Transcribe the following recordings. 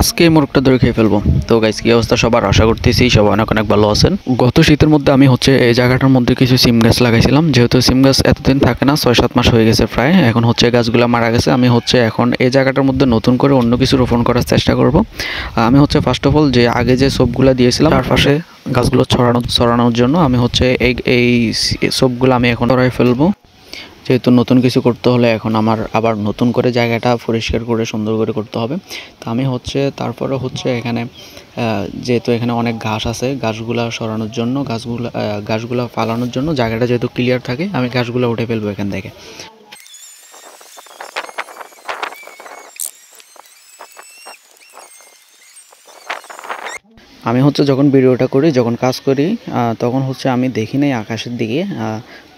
আজকে এই মোরগটা ধরে খেয়ে ফেলবো। তো গাইস, কি অবস্থা সবার? আশা করতেছি সবাই অনেক অনেক ভালো আছেন। গত শীতের মধ্যে আমি এই জায়গাটার মধ্যে কিছু সিম গাছ লাগাইছিলাম। যেহেতু সিম গাছ এতদিন থাকে না, 6-7 মাস হয়ে গেছে প্রায়। এখন গাছগুলো মারা গেছে। আমি এখন এই জায়গাটার মধ্যে নতুন করে অন্য কিছু রোপণ করার চেষ্টা করব। আমি ফার্স্ট অফ অল যে আগে যে সোপগুলো দিয়েছিলাম চারপাশে গাছগুলো ছড়ানোর জন্য আমি এই সোপগুলো আমি এখন ছড়াই ফেলবো। যেহেতু নতুন কিছু করতে হলে এখন আমার আবার নতুন করে জায়গাটা পরিষ্কার করে সুন্দর করে করতে হবে। তো আমি তারপরে এখানে যেহেতু এখানে অনেক ঘাস আছে, গাছগুলা সরানোর জন্য গাছগুলা ফালানোর জন্য জায়গাটা যেহেতু ক্লিয়ার থাকে, আমি গাছগুলো উঠে ফেলবো এখান থেকে। আমি যখন ভিডিওটা করি, যখন কাজ করি, তখন আমি দেখি নাই আকাশের দিকে।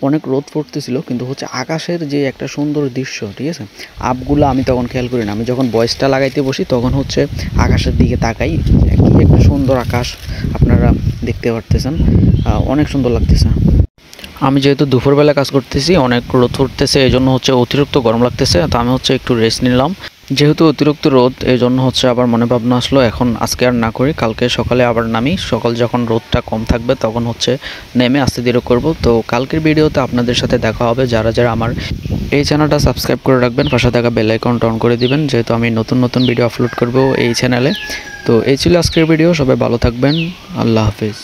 অনেক রোদ পড়তেছিল, কিন্তু আকাশের যে একটা সুন্দর দৃশ্য, ঠিক আছে, আপগুলো আমি তখন খেয়াল করি না। আমি যখন ভয়েসটা লাগাইতে বসি তখন আকাশের দিকে তাকাই। কি একটা সুন্দর আকাশ আপনারা দেখতে পারতেছেন, অনেক সুন্দর লাগতেছে। আমি যেহেতু দুপুরবেলা কাজ করতেছি, অনেক রোদ পড়তেছে, এই জন্য অতিরিক্ত গরম লাগতেছে। তো আমি একটু রেস্ট নিলাম। যেহেতু অতিরিক্ত রোদ, এই জন্য আবার মনে ভাবনা আসলো আজকে আর না করি, কালকে সকালে আবার নামি। সকাল যখন রোদটা কম থাকবে তখন নেমে আস্তে ধীরে করব। তো কালকের ভিডিওতে আপনাদের সাথে দেখা হবে। যারা যারা আমার এই চ্যানেলটা সাবস্ক্রাইব করে রাখবেন, পাশে থাকা বেল আইকনটা অন করে দিবেন, যেহেতু আমি নতুন নতুন ভিডিও আপলোড করব এই চ্যানেলে। তো এই ছিল আজকের ভিডিও। সবাই ভালো থাকবেন। আল্লাহ হাফিজ।